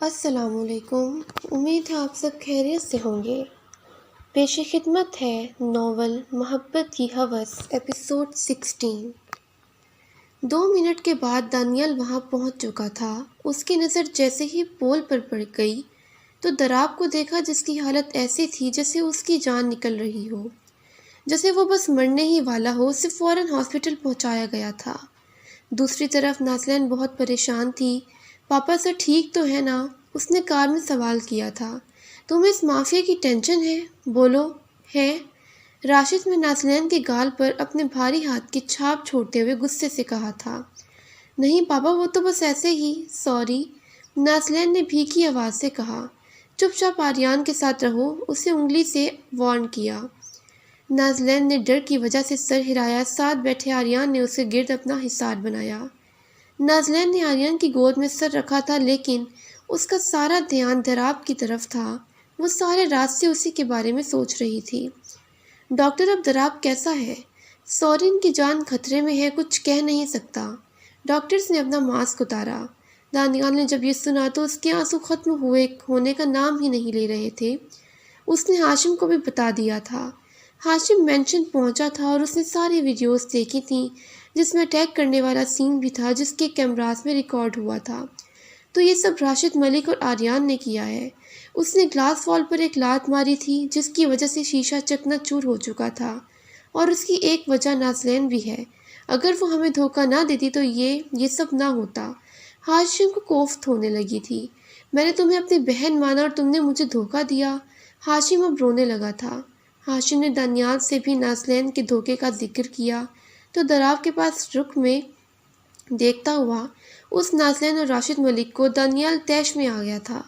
السلام علیکم۔ امید ہے آپ سب خیریت سے ہوں گے۔ پیش خدمت ہے ناول محبت کی ہوس ایپیسوڈ 16۔ 2 منٹ کے بعد دانیال وہاں پہنچ چکا تھا۔ اس کی نظر جیسے ہی پول پر پڑ گئی تو دراب کو دیکھا، جس کی حالت ایسی تھی جیسے اس کی جان نکل رہی ہو، جیسے وہ بس مرنے ہی والا ہو۔ اسے فوراً ہاسپٹل پہنچایا گیا تھا۔ دوسری طرف نازلین بہت پریشان تھی۔ پاپا سر ٹھیک تو ہے نا؟ اس نے کار میں سوال کیا تھا۔ تمہیں اس مافیا کی ٹینشن ہے؟ بولو۔ ہے؟ راشد نے نازلین کے گال پر اپنے بھاری ہاتھ کی چھاپ چھوڑتے ہوئے غصے سے کہا تھا۔ نہیں پاپا، وہ تو بس ایسے ہی۔ سوری، نازلین نے بھیگی آواز سے کہا۔ چپ چاپ آریان کے ساتھ رہو، اسے انگلی سے وارن کیا۔ نازلین نے ڈر کی وجہ سے سر ہلایا۔ ساتھ بیٹھے آریان نے اسے گرد اپنا حصار بنایا۔ نازلین نے آریان کی گود میں سر رکھا تھا، لیکن اس کا سارا دھیان دراب کی طرف تھا۔ وہ سارے رات سے اسی کے بارے میں سوچ رہی تھی۔ ڈاکٹر، اب دراب کیسا ہے؟ سوری، ان کی جان خطرے میں ہے، کچھ کہہ نہیں سکتا۔ ڈاکٹرز نے اپنا ماسک اتارا۔ دانیال نے جب یہ سنا تو اس کے آنسو ختم ہونے کا نام ہی نہیں لے رہے تھے۔ اس نے ہاشم کو بھی بتا دیا تھا۔ ہاشم مینشن پہنچا تھا اور اس نے ساری ویڈیوز دیکھی تھیں، جس میں اٹیک کرنے والا سین بھی تھا، جس کے کیمراز میں ریکارڈ ہوا تھا۔ تو یہ سب راشد ملک اور آریان نے کیا ہے۔ اس نے گلاس وال پر ایک لات ماری تھی، جس کی وجہ سے شیشہ چکنا چور ہو چکا تھا، اور اس کی ایک وجہ نازلین بھی ہے۔ اگر وہ ہمیں دھوکہ نہ دیتی تو یہ سب نہ ہوتا۔ ہاشم کو کوفت ہونے لگی تھی۔ میں نے تمہیں اپنی بہن مانا اور تم نے مجھے دھوکہ دیا۔ ہاشم اب رونے لگا تھا۔ ہاشم نے دانیال سے بھی نازلین کے دھوکے کا ذکر کیا تو دراب کے پاس رخ میں دیکھتا ہوا اس نازلین اور راشد ملک کو دانیال طیش میں آ گیا تھا۔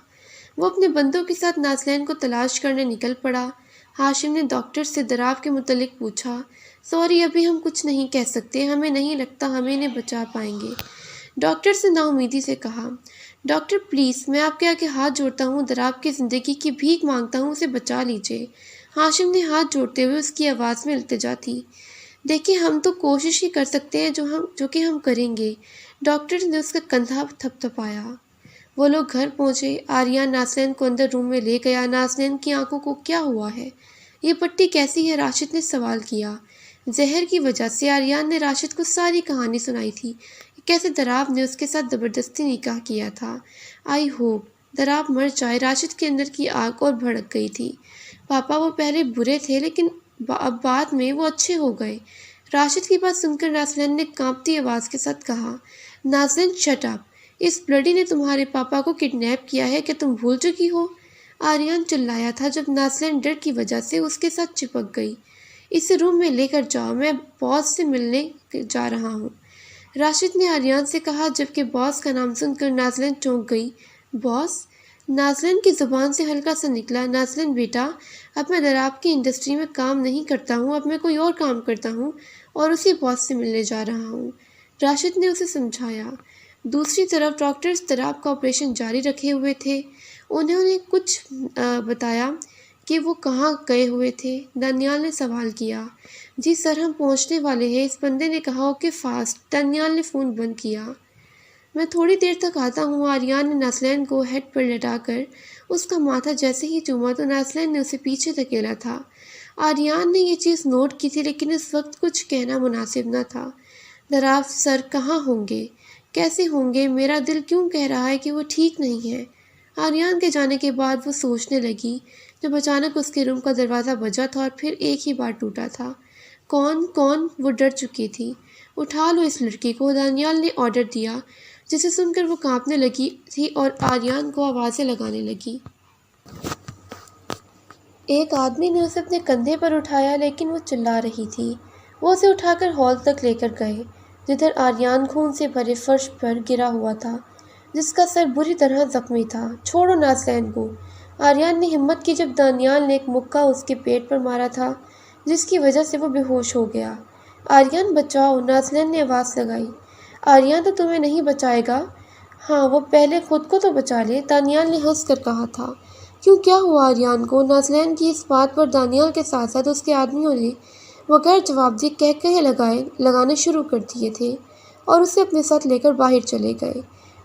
وہ اپنے بندوں کے ساتھ نازلین کو تلاش کرنے نکل پڑا۔ ہاشم نے ڈاکٹر سے دراب کے متعلق پوچھا۔ سوری، ابھی ہم کچھ نہیں کہہ سکتے، ہمیں نہیں لگتا ہم انہیں بچا پائیں گے، ڈاکٹر سے نا امیدی سے کہا۔ ڈاکٹر پلیز، میں آپ کے آگے ہاتھ جوڑتا ہوں، دراب کی زندگی کی بھیک مانگتا ہوں، اسے بچا لیجیے۔ ہاشم نے ہاتھ جوڑتے ہوئے اس کی آواز میں التجا تھی۔ دیکھیں، ہم تو کوشش ہی کر سکتے ہیں جو کہ ہم کریں گے۔ ڈاکٹر نے اس کا کندھا تھپتھپایا۔ وہ لوگ گھر پہنچے۔ آریان نازلین کو اندر روم میں لے گیا۔ نازلین کی آنکھوں کو کیا ہوا ہے؟ یہ پٹی کیسی ہے؟ راشد نے سوال کیا۔ زہر کی وجہ سے۔ آریان نے راشد کو ساری کہانی سنائی تھی، کیسے دراب نے اس کے ساتھ زبردستی نکاح کیا تھا۔ آئی ہوپ دراب مر جائے۔ راشد کے اندر کی آگ اور بھڑک گئی تھی۔ پاپا، وہ پہلے برے تھے، لیکن اب بعد میں وہ اچھے ہو گئے۔ راشد کی بات سن کر نازلین نے کانپتی آواز کے ساتھ کہا۔ نازلین، شٹ اپ! اس بلڈی نے تمہارے پاپا کو کڈنیپ کیا ہے، کیا تم بھول چکی ہو؟ آریان چلایا تھا جب نازلین ڈر کی وجہ سے اس کے ساتھ چپک گئی۔ اسے روم میں لے کر جاؤ، میں باس سے ملنے جا رہا ہوں، راشد نے آریان سے کہا، جبکہ باس کا نام سن کر نازلین چونک گئی۔ باس؟ نازلین کی زبان سے ہلکا سا نکلا۔ نازلین بیٹا، اب میں دراب کی انڈسٹری میں کام نہیں کرتا ہوں، اب میں کوئی اور کام کرتا ہوں اور اسی باس سے ملنے جا رہا ہوں، راشد نے اسے سمجھایا۔ دوسری طرف ڈاکٹرز دراب کا آپریشن جاری رکھے ہوئے تھے۔ انہوں نے کچھ بتایا کہ وہ کہاں گئے ہوئے تھے؟ دانیال نے سوال کیا۔ جی سر، ہم پہنچنے والے ہیں، اس بندے نے کہا۔ Okay fast. دانیال نے فون بند کیا۔ میں تھوڑی دیر تک آتا ہوں۔ آریان نے نازلین کو ہیڈ پر لٹا کر اس کا ماتھا جیسے ہی چوما تو نازلین نے اسے پیچھے دھکیلا تھا۔ آریان نے یہ چیز نوٹ کی تھی، لیکن اس وقت کچھ کہنا مناسب نہ تھا۔ دراب سر کہاں ہوں گے؟ کیسے ہوں گے؟ میرا دل کیوں کہہ رہا ہے کہ وہ ٹھیک نہیں ہے؟ آریان کے جانے کے بعد وہ سوچنے لگی، جب اچانک اس کے روم کا دروازہ بجا تھا اور پھر ایک ہی بار ٹوٹا تھا۔ کون؟ وہ ڈر چکی تھی۔ اٹھا لو اس لڑکی کو، دانیال نے آرڈر دیا، جسے سن کر وہ کانپنے لگی تھی اور آریان کو آوازیں لگانے لگی۔ ایک آدمی نے اسے اپنے کندھے پر اٹھایا، لیکن وہ چلا رہی تھی۔ وہ اسے اٹھا کر ہال تک لے کر گئے، جدھر آریان خون سے بھرے فرش پر گرا ہوا تھا، جس کا سر بری طرح زخمی تھا۔ چھوڑو نازلین کو، آریان نے ہمت کی جب دانیال نے ایک مکہ اس کے پیٹ پر مارا تھا، جس کی وجہ سے وہ بے ہوش ہو گیا۔ آریان بچاؤ، نازلین نے آواز لگائی۔ آریان تو تمہیں نہیں بچائے گا۔ ہاں، وہ پہلے خود کو تو بچا لے، دانیال نے ہنس کر کہا تھا۔ کیوں، کیا ہوا آریان کو؟ نازلین کی اس بات پر دانیال کے ساتھ ساتھ اس کے آدمیوں نے بغیر جواب دیے قہقہے لگانے شروع کر دیے تھے اور اسے اپنے ساتھ لے کر باہر چلے گئے۔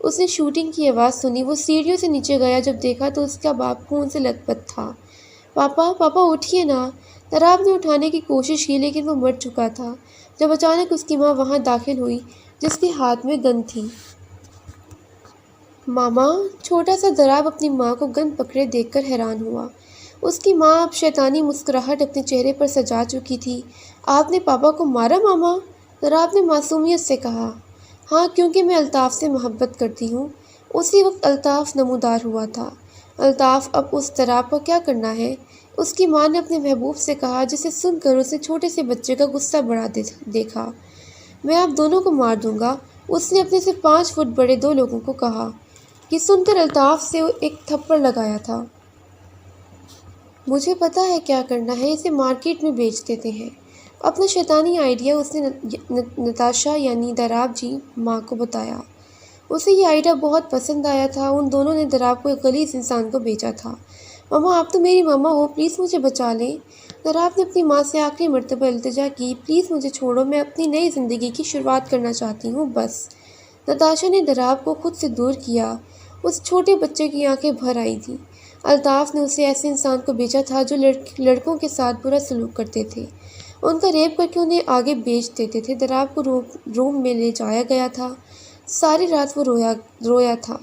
اس نے شوٹنگ کی آواز سنی۔ وہ سیڑھیوں سے نیچے گیا، جب دیکھا تو اس کا باپ خون سے لت پت تھا۔ پاپا پاپا اٹھیے نا۔ دراب نے اٹھانے کی کوشش کی لیکن وہ مر چکا تھا جب اچانک اس کی ماں وہاں داخل ہوئی، جس کے ہاتھ میں گن تھی۔ ماما! چھوٹا سا دراب اپنی ماں کو گن پکڑے دیکھ کر حیران ہوا۔ اس کی ماں اب شیطانی مسکراہٹ اپنے چہرے پر سجا چکی تھی۔ آپ نے پاپا کو مارا ماما؟ دراب نے معصومیت سے کہا۔ ہاں، کیونکہ میں الطاف سے محبت کرتی ہوں۔ اسی وقت الطاف نمودار ہوا تھا۔ الطاف، اب اس دراب کا کیا کرنا ہے؟ اس کی ماں نے اپنے محبوب سے کہا، جسے سن کر اسے چھوٹے سے بچے کا غصہ بڑھا دیکھا۔ میں آپ دونوں کو مار دوں گا، اس نے اپنے سے 5 فٹ بڑے 2 لوگوں کو کہا۔ یہ سن کر الطاف سے ایک تھپڑ لگایا تھا۔ مجھے پتا ہے کیا کرنا ہے، اسے مارکیٹ میں بیچ دیتے ہیں۔ اپنا شیطانی آئیڈیا اس نے نتاشا یعنی دراب جی ماں کو بتایا۔ اسے یہ آئیڈیا بہت پسند آیا تھا۔ ان دونوں نے دراب کو ایک غلیظ انسان کو بیچا تھا۔ ماما، آپ تو میری ماما ہو، پلیز مجھے بچا لیں۔ دراب نے اپنی ماں سے آخری مرتبہ التجا کی، پلیز مجھے چھوڑو، میں اپنی نئی زندگی کی شروعات کرنا چاہتی ہوں، بس۔ نتاشا نے دراب کو خود سے دور کیا۔ اس چھوٹے بچے کی آنکھیں بھر آئی تھیں۔ الطاف نے اسے ایسے انسان کو بیچا تھا جو لڑکوں کے ساتھ برا سلوک کرتے تھے، ان کا ریپ کر کے انہیں آگے بیچ دیتے تھے۔ دراب کو روم میں لے جایا گیا تھا۔ ساری رات وہ رویا تھا۔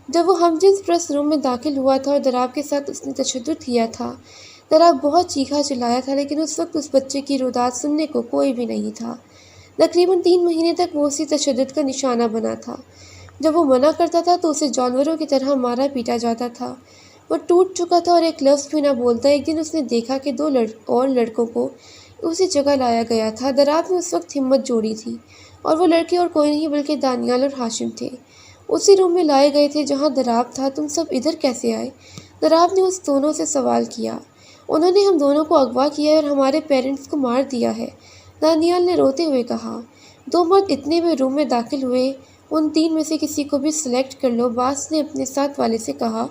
جب وہ ہم جنس پرست روم میں داخل ہوا تھا اور دراب کے ساتھ اس نے تشدد کیا تھا، دراب بہت چیخا چلایا تھا، لیکن اس وقت اس بچے کی روداد سننے کو کوئی بھی نہیں تھا۔ تقریباً 3 مہینے تک وہ اسی تشدد کا نشانہ بنا تھا۔ جب وہ منع کرتا تھا تو اسے جانوروں کی طرح مارا پیٹا جاتا تھا۔ وہ ٹوٹ چکا تھا اور ایک لفظ بھی نہ بولتا۔ ایک دن اس نے دیکھا کہ 2 اور لڑکوں کو اسی جگہ لایا گیا تھا۔ دراب نے اس وقت ہمت جوڑی تھی، اور وہ لڑکے اور کوئی نہیں بلکہ دانیال اور ہاشم تھے۔ اسی روم میں لائے گئے تھے جہاں دراب تھا۔ تم سب ادھر کیسے آئے؟ دراب نے اس دونوں سے سوال کیا۔ انہوں نے ہم دونوں کو اغوا کیا ہے اور ہمارے پیرنٹس کو مار دیا ہے، دانیال نے روتے ہوئے کہا۔ 2 مرد اتنے میں روم میں داخل ہوئے۔ ان 3 میں سے کسی کو بھی سلیکٹ کر لو، باس نے اپنے ساتھ والے سے کہا،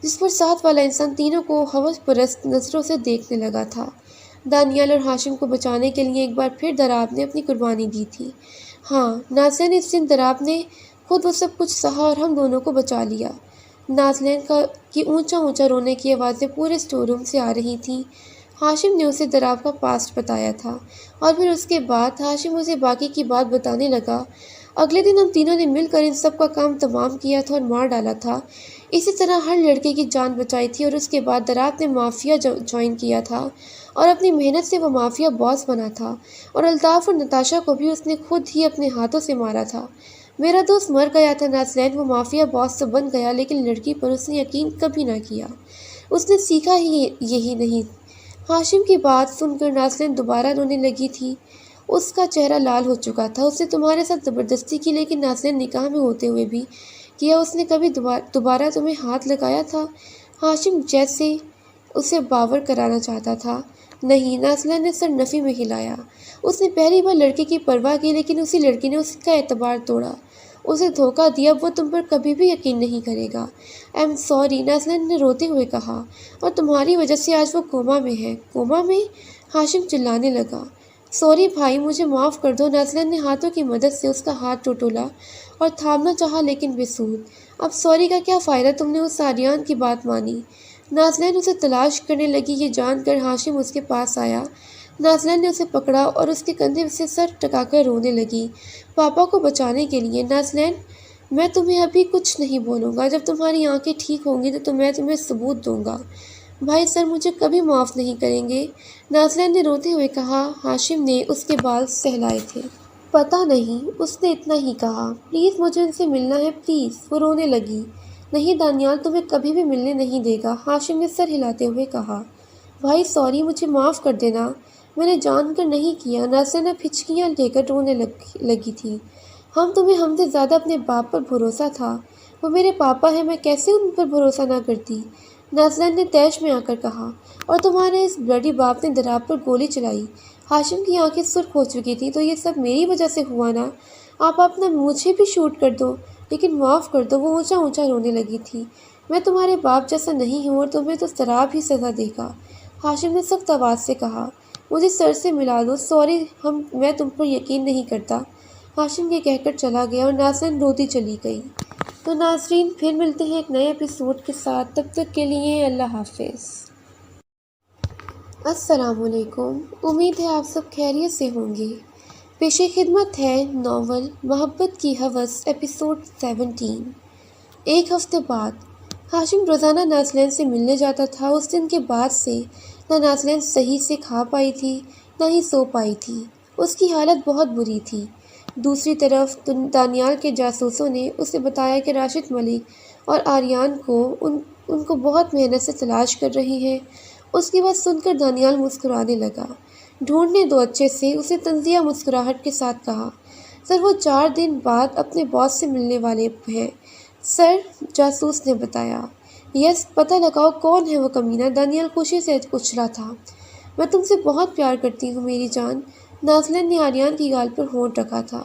جس پر ساتھ والا انسان تینوں کو ہوس پرست نظروں سے دیکھنے لگا تھا۔ دانیال اور ہاشم کو بچانے کے لیے ایک بار پھر دراب نے اپنی قربانی دی تھی۔ ہاں نازلین، اس دن دراب نے خود وہ سب کچھ سہا اور ہم دونوں کو بچا لیا۔ نازلین کی اونچا اونچا رونے کی آوازیں پورے اسٹور روم سے آ رہی تھیں۔ ہاشم نے اسے دراب کا پاسٹ بتایا تھا، اور پھر اس کے بعد ہاشم اسے باقی کی بات بتانے لگا۔ اگلے دن ہم تینوں نے مل کر ان سب کا کام تمام کیا تھا اور مار ڈالا تھا۔ اسی طرح ہر لڑکے کی جان بچائی تھی، اور اس کے بعد دراب نے مافیا جوائن کیا تھا، اور اپنی محنت سے وہ مافیا باس بنا تھا، اور الطاف اور نتاشا کو بھی اس نے خود ہی اپنے ہاتھوں سے مارا تھا۔ میرا دوست مر گیا تھا نازلین، وہ مافیا باس تو بن گیا، لیکن لڑکی پر اس نے یقین کبھی نہ کیا۔ اس نے سیکھا ہی یہی نہیں۔ ہاشم کی بات سن کر نازلین دوبارہ رونے لگی تھی۔ اس کا چہرہ لال ہو چکا تھا۔ اس نے تمہارے ساتھ زبردستی کی، لیکن نازلین نکاح میں ہوتے ہوئے بھی کیا اس نے کبھی دوبارہ تمہیں ہاتھ لگایا تھا؟ ہاشم جیسے اسے باور کرانا چاہتا تھا۔ نہیں، نازلین نے سر نفی میں ہلایا۔ اس نے پہلی بار لڑکے کی پرواہ کی، لیکن اسی لڑکی نے اس کا اعتبار توڑا، اسے دھوکہ دیا۔ وہ تم پر کبھی بھی یقین نہیں کرے گا۔ آئی ایم سوری، نازلین نے روتے ہوئے کہا، اور تمہاری وجہ سے آج وہ کوما میں ہے۔ کوما میں؟ ہاشم چلانے لگا۔ سوری بھائی، مجھے معاف کر دو۔ نازلین نے ہاتھوں کی مدد سے اس کا ہاتھ ٹٹولا اور تھامنا چاہا، لیکن بے سود۔ اب سوری کا کیا فائدہ، تم نے اس آریان کی بات مانی۔ نازلین اسے تلاش کرنے لگی۔ یہ جان کر ہاشم اس کے پاس آیا۔ نازلین نے اسے پکڑا اور اس کے کندھے سے سر ٹکا کر رونے لگی، پاپا کو بچانے کے لیے۔ نازلین، میں تمہیں ابھی کچھ نہیں بولوں گا۔ جب تمہاری آنکھیں ٹھیک ہوں گی تو میں تمہیں ثبوت دوں گا۔ بھائی سر مجھے کبھی معاف نہیں کریں گے، نازلین نے روتے ہوئے کہا۔ ہاشم نے اس کے بال سہلائے تھے۔ پتہ نہیں، اس نے اتنا ہی کہا۔ پلیز مجھے ان سے ملنا ہے، پلیز۔ وہ رونے لگی۔ نہیں دانیال تمہیں کبھی بھی ملنے نہیں دے گا، ہاشم نے سر ہلاتے ہوئے کہا۔ بھائی سوری، مجھے معاف کر دینا، میں نے جان کر نہیں کیا۔ نازلین اب ہچکیاں لے کر رونے لگی تھی۔ ہم سے زیادہ اپنے باپ پر بھروسہ تھا، وہ میرے پاپا ہیں، میں کیسے ان پر بھروسہ نہ کرتی، نازلین نے طیش میں آ کر کہا۔ اور تمہارے اس بلڈی باپ نے دراب پر گولی چلائی۔ ہاشم کی آنکھیں سرخ ہو چکی تھیں۔ تو یہ سب میری وجہ سے ہوا نا؟ آپ اپنا مجھے بھی شوٹ کر دو، لیکن معاف کر دو۔ وہ اونچا اونچا رونے لگی تھی۔ میں تمہارے باپ جیسا نہیں ہوں، اور تمہیں تو دراب ہی سزا دے گا، ہاشم نے سخت آواز سے کہا۔ مجھے سر سے ملا دو۔ سوری، میں تم پر یقین نہیں کرتا، ہاشم یہ کہہ کر چلا گیا، اور نازلین روتی چلی گئی۔ تو ناظرین پھر ملتے ہیں ایک نئے ایپیسوڈ کے ساتھ، تب تک کے لیے اللہ حافظ۔ السلام علیکم، امید ہے آپ سب خیریت سے ہوں گے۔ پیش خدمت ہے ناول محبت کی ہوس ایپیسوڈ 17۔ ایک ہفتے بعد ہاشم روزانہ نازلین سے ملنے جاتا تھا۔ اس دن کے بعد سے نہ نازلین صحیح سے کھا پائی تھی نہ ہی سو پائی تھی۔ اس کی حالت بہت بری تھی۔ دوسری طرف دانیال کے جاسوسوں نے اسے بتایا کہ راشد ملک اور آریان ان کو بہت محنت سے تلاش کر رہے ہیں۔ اس کی بات سن کر دانیال مسکرانے لگا۔ ڈھونڈنے دو اچھے سے، اسے تنزیہ مسکراہٹ کے ساتھ کہا۔ سر وہ 4 دن بعد اپنے باس سے ملنے والے ہیں سر، جاسوس نے بتایا۔ یس، پتہ لگاؤ کون ہے وہ کمینہ، دانیال خوشی سے اچھلا تھا۔ میں تم سے بہت پیار کرتی ہوں میری جان۔ نازلین نے آریان کی گال پر ہونٹ رکھا تھا۔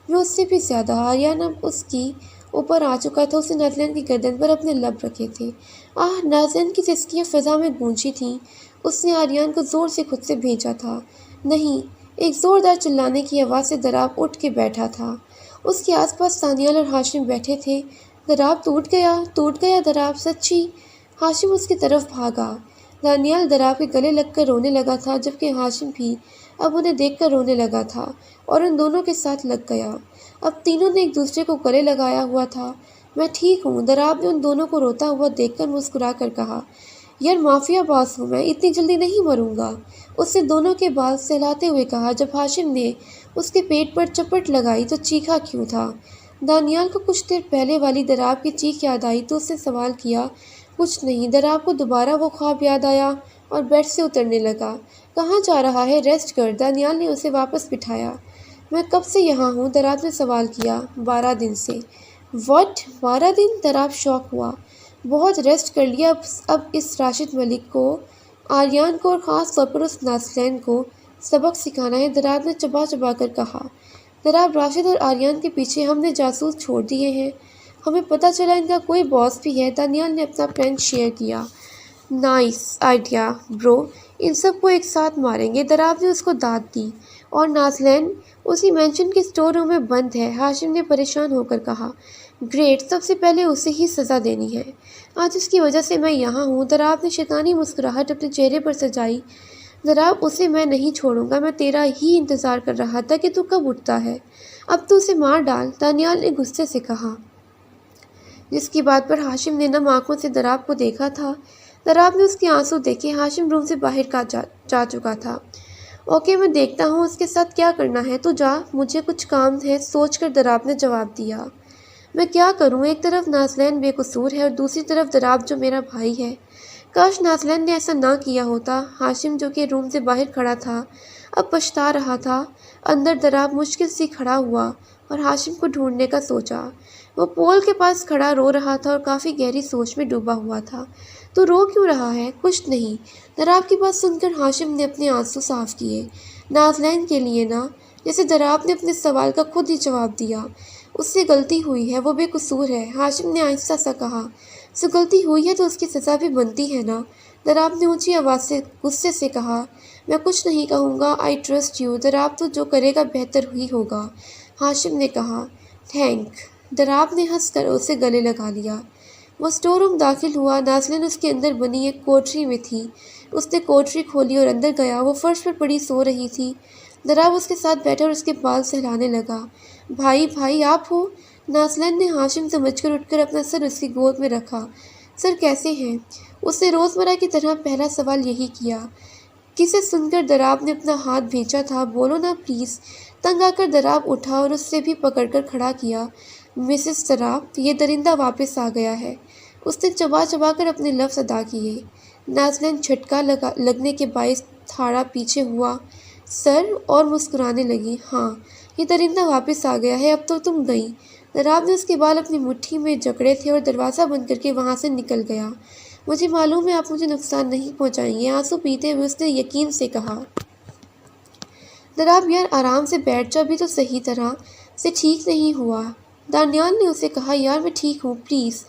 وہ اس سے بھی زیادہ۔ آریان اب اس کی اوپر آ چکا تھا۔ اس نے نازلین کی گردن پر اپنے لب رکھے تھے۔ آہ! نازلین کی سسکیاں فضا میں گونجی تھیں۔ اس نے آریان کو زور سے خود سے بھیجا تھا۔ نہیں! ایک زوردار چلانے کی آواز سے دراب اٹھ کے بیٹھا تھا۔ اس کے آس پاس دانیال اور ہاشم بیٹھے تھے۔ دراب ٹوٹ گیا دراب، سچی؟ ہاشم اس کی طرف بھاگا۔ دانیال دراب کے گلے لگ کر رونے لگا تھا، جبکہ ہاشم بھی اب انہیں دیکھ کر رونے لگا تھا اور ان دونوں کے ساتھ لگ گیا۔ اب تینوں نے ایک دوسرے کو گلے لگایا ہوا تھا۔ میں ٹھیک ہوں، دراب نے ان دونوں کو روتا ہوا دیکھ کر مسکرا کر کہا۔ یار مافیا باز ہوں میں، اتنی جلدی نہیں مروں گا، اس نے دونوں کے بال سہلاتے ہوئے کہا۔ جب ہاشم نے اس کے پیٹ پر چپٹ لگائی تو چیخا کیوں تھا؟ دانیال کو کچھ دیر پہلے والی دراب کی چیخ یاد آئی تو اس نے سوال کیا۔ کچھ نہیں۔ دراب کو دوبارہ وہ خواب یاد آیا اور بیڈ سے اترنے لگا۔ کہاں جا رہا ہے؟ ریسٹ کر، دانیال نے اسے واپس بٹھایا۔ میں کب سے یہاں ہوں؟ دراب نے سوال کیا۔ 12 دن سے۔ واٹ؟ 12 دن؟ دراب شاک ہوا۔ بہت ریسٹ کر لیا، اب اس راشد ملک کو، آریان کو اور خاص طور پر اس نازلین کو سبق سکھانا ہے، دراب نے چبا چبا کر کہا۔ دراب، راشد اور آریان کے پیچھے ہم نے جاسوس چھوڑ دیے ہیں، ہمیں پتہ چلا ان کا کوئی باس بھی ہے، دانیال نے اپنا پلان شیئر کیا۔ نائس آئیڈیا برو، ان سب کو ایک ساتھ ماریں گے، دراب نے اس کو داد دی۔ اور نازلین اسی مینشن کے اسٹور روم میں بند ہے، ہاشم نے پریشان ہو کر کہا۔ گریٹ، سب سے پہلے اسے ہی سزا دینی ہے، آج اس کی وجہ سے میں یہاں ہوں، دراب نے شیطانی مسکراہٹ اپنے چہرے پر سجائی۔ دراب، اسے میں نہیں چھوڑوں گا، میں تیرا ہی انتظار کر رہا تھا کہ تو کب اٹھتا ہے، اب تو اسے مار ڈال، دانیال نے غصے سے کہا، جس کی بات پر ہاشم نے نم آنکھوں سے دراب کو دیکھا تھا۔ دراب نے اس کے آنسو دیکھے۔ ہاشم روم سے باہر جا چکا تھا۔ اوکے، میں دیکھتا ہوں اس کے ساتھ کیا کرنا ہے، تو جا، مجھے کچھ کام ہے، سوچ کر دراب نے جواب دیا۔ میں کیا کروں؟ ایک طرف نازلین بے قصور ہے اور دوسری طرف دراب جو میرا بھائی ہے، کاش نازلین نے ایسا نہ کیا ہوتا۔ ہاشم جو کہ روم سے باہر کھڑا تھا اب پچھتا رہا تھا۔ اندر دراب مشکل سے کھڑا ہوا اور ہاشم کو ڈھونڈنے کا سوچا۔ وہ پول کے پاس کھڑا رو رہا تھا اور کافی گہری سوچ میں ڈوبا ہوا تھا۔ تو رو کیوں رہا ہے؟ کچھ نہیں، دراب کی بات سن کر ہاشم نے اپنے آنسو صاف کیے۔ نازلین کے لیے نا، جیسے دراب نے اپنے سوال کا خود ہی جواب دیا۔ اس سے غلطی ہوئی ہے، وہ بے قصور ہے، ہاشم نے آہستہ سا کہا۔ سو غلطی ہوئی ہے تو اس کی سزا بھی بنتی ہے نا، دراب نے اونچی آواز سے غصے سے کہا۔ میں کچھ نہیں کہوں گا، آئی ٹرسٹ یو، دراب تو جو کرے گا بہتر ہی ہوگا، ہاشم نے کہا۔ تھینک، دراب نے ہنس کر اسے گلے لگا لیا۔ وہ اسٹور روم داخل ہوا۔ نازلین اس کے اندر بنی ایک کوٹری میں تھی۔ اس نے کوٹری کھولی اور اندر گیا۔ وہ فرش پر پڑی سو رہی تھی۔ دراب اس کے ساتھ بیٹھا اور اس کے بال سہلانے لگا۔ بھائی آپ ہو؟ نازلین نے ہاشم سمجھ کر اٹھ کر اپنا سر اس کی گود میں رکھا۔ سر کیسے ہیں؟ اس نے روزمرہ کی طرح پہلا سوال یہی کیا۔ کسے سن کر دراب نے اپنا ہاتھ بھیجا تھا۔ بولو نا پلیز۔ تنگ آ کر دراب اٹھا اور اس سے بھی پکڑ کر کھڑا کیا۔ مسز دراب، یہ درندہ واپس آ گیا ہے، اس نے چبا چبا کر اپنے لفظ ادا کیے۔ نازلین جھٹکا لگنے کے باعث تھوڑا پیچھے ہوا سر اور مسکرانے لگی۔ ہاں، یہ درندہ واپس آ گیا ہے، اب تو تم گئی۔ دراب نے اس کے بال اپنی مٹھی میں جکڑے تھے اور دروازہ بند کر کے وہاں سے نکل گیا۔ مجھے معلوم ہے آپ مجھے نقصان نہیں پہنچائیں گے، آنسو پیتے ہوئے اس نے یقین سے کہا۔ دراب، یار آرام سے بیٹھ جا بھی تو صحیح طرح سے ٹھیک نہیں ہوا، دانیال نے اسے کہا۔ یار میں ٹھیک ہوں، پلیز۔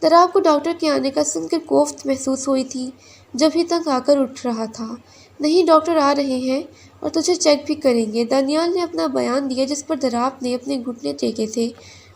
دراب کو ڈاکٹر کے آنے کا سن کر کوفت محسوس ہوئی تھی، جب ہی تنگ آ کر اٹھ رہا تھا۔ نہیں، ڈاکٹر آ رہے ہیں اور تجھے چیک بھی کریں گے، دانیال نے اپنا بیان دیا، جس پر دراب نے اپنے گھٹنے ٹیکے تھے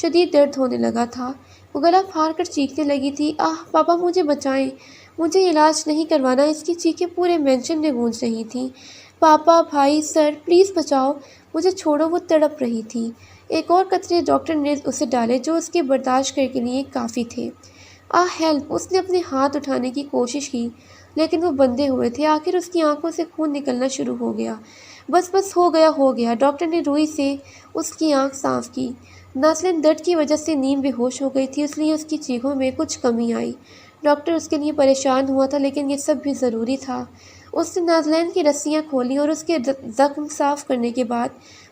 شدید درد ہونے لگا تھا۔ وہ گلا پھاڑ کر چیخنے لگی تھی، آہ پاپا مجھے بچائیں، مجھے علاج نہیں کروانا۔ اس کی چیخیں پورے مینشن میں گونج رہی تھیں۔ پاپا، بھائی، سر، پلیز بچاؤ، مجھے چھوڑو۔ وہ تڑپ رہی تھی۔ ایک اور قطرے ڈاکٹر نے اسے ڈالے جو اس کے برداشت کے لیے کافی تھے۔ ہیلپ! اس نے اپنے ہاتھ اٹھانے کی کوشش کی لیکن وہ بندھے ہوئے تھے۔ آخر اس کی آنکھوں سے خون نکلنا شروع ہو گیا۔ بس ہو گیا۔ ڈاکٹر نے روئی سے اس کی آنکھ صاف کی۔ نازلین درد کی وجہ سے نیم بے ہوش ہو گئی تھی، اس لیے اس کی چیخوں میں کچھ کمی آئی۔ ڈاکٹر اس کے لیے پریشان ہوا تھا لیکن یہ سب بھی ضروری تھا۔ اس نے نازلین کی رسیاں کھولیں اور اس کے زخم صاف کرنے کے بعد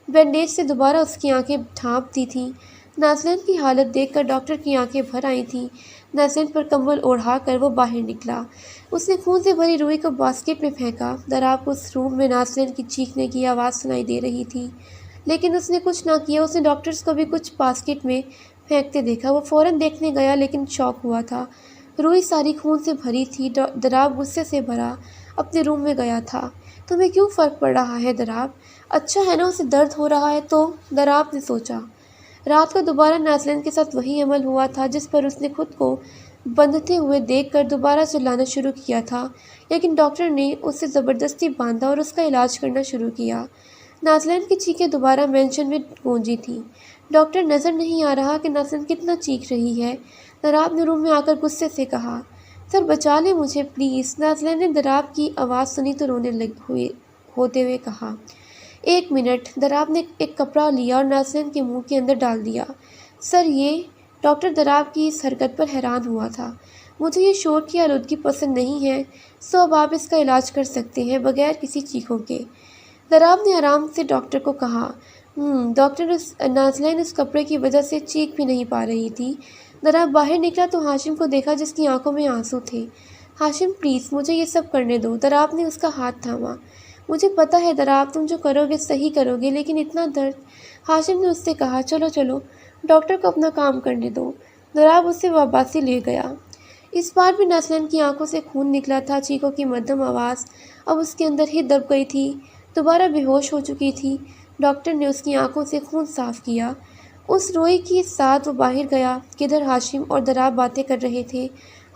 بینڈیج سے دوبارہ اس کی آنکھیں ڈھانپ دی تھیں۔ نازلین کی حالت دیکھ کر ڈاکٹر کی آنکھیں بھر آئی تھیں۔ نازلین پر کمبل اوڑھا کر وہ باہر نکلا۔ اس نے خون سے بھری روئی کو باسکٹ میں پھینکا۔ دراب کو اس روم میں نازلین کی چیخنے کی آواز سنائی دے رہی تھی لیکن اس نے کچھ نہ کیا۔ اس نے ڈاکٹرز کو بھی کچھ باسکٹ میں پھینکتے دیکھا۔ وہ فوراً دیکھنے گیا لیکن شاک ہوا تھا۔ روئی ساری خون سے بھری تھی۔ دراب غصے سے بھرا اپنے روم میں گیا تھا۔ تمہیں کیوں فرق پڑ رہا ہے دراب؟ اچھا ہے نا، اسے درد ہو رہا ہے تو؟ دراب نے سوچا۔ رات کو دوبارہ نازلین کے ساتھ وہی عمل ہوا تھا جس پر اس نے خود کو بندھتے ہوئے دیکھ کر دوبارہ چلانا شروع کیا تھا لیکن ڈاکٹر نے اسے زبردستی باندھا اور اس کا علاج کرنا شروع کیا۔ نازلین کی چیخیں دوبارہ مینشن میں گونجی تھیں۔ ڈاکٹر نظر نہیں آ رہا کہ نازلین کتنا چیخ رہی ہے؟ دراب نے روم میں آ کر غصے سے کہا۔ سر بچا لیں مجھے پلیز۔ نازلین نے دراب کی آواز سنی تو رونے ہوتے ہوئے کہا۔ ایک منٹ۔ دراب نے ایک کپڑا لیا اور نازلین کے منہ کے اندر ڈال دیا۔ سر یہ؟ ڈاکٹر دراب کی اس حرکت پر حیران ہوا تھا۔ مجھے یہ شور کی آلودگی پسند نہیں ہے، سو اب آپ اس کا علاج کر سکتے ہیں بغیر کسی چیخوں کے، دراب نے آرام سے ڈاکٹر کو کہا۔ ڈاکٹر نازلین اس کپڑے کی وجہ سے چیخ بھی نہیں پا رہی تھی۔ دراب باہر نکلا تو ہاشم کو دیکھا جس کی آنکھوں میں آنسو تھے۔ ہاشم پلیز مجھے یہ سب کرنے دو۔ دراب نے اس کا ہاتھ تھاما۔ مجھے پتہ ہے دراب، تم جو کرو گے صحیح کرو گے لیکن اتنا درد۔ ہاشم نے اس سے کہا۔ چلو ڈاکٹر کو اپنا کام کرنے دو۔ دراب اسے واباسی لے گیا۔ اس بار بھی نازلین کی آنکھوں سے خون نکلا تھا۔ چیخوں کی مدھم آواز اب اس کے اندر ہی دب گئی تھی۔ دوبارہ بے ہوش ہو چکی تھی۔ ڈاکٹر نے اس کی آنکھوں سے خون صاف کیا۔ اس روئی کے ساتھ وہ باہر گیا کدھر ہاشم اور دراب باتیں کر رہے تھے۔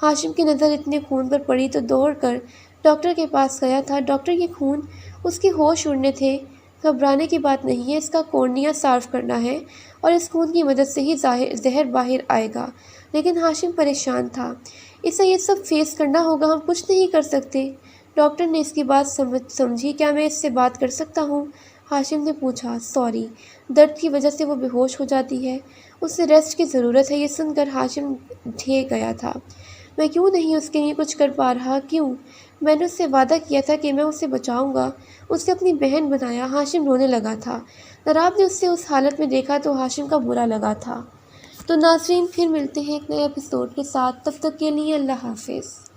ہاشم کی نظر اتنے خون پر پڑی تو دوڑ کر ڈاکٹر کے پاس گیا تھا۔ ڈاکٹر یہ خون، اس کے ہوش اڑنے تھے۔ گھبرانے کی بات نہیں ہے، اس کا کورنیا صاف کرنا ہے اور اس خون کی مدد سے ہی زہر باہر آئے گا۔ لیکن ہاشم پریشان تھا۔ اسے یہ سب فیس کرنا ہوگا، ہم کچھ نہیں کر سکتے۔ ڈاکٹر نے اس کی بات سمجھی۔ کیا میں اس سے بات کر سکتا ہوں؟ ہاشم نے پوچھا۔ سوری، درد کی وجہ سے وہ بے ہوش ہو جاتی ہے، اسے ریسٹ کی ضرورت ہے۔ یہ سن کر ہاشم ڈھے گیا تھا۔ میں کیوں نہیں اس کے لیے کچھ کر پا رہا؟ کیوں؟ میں نے اس سے وعدہ کیا تھا کہ میں اسے بچاؤں گا، اسے اپنی بہن بنایا۔ ہاشم رونے لگا تھا۔ دراب نے اسے اس حالت میں دیکھا تو ہاشم کا برا لگا تھا۔ تو ناظرین پھر ملتے ہیں ایک نئے ایپیسوڈ کے ساتھ، تب تک کے لیے اللہ حافظ۔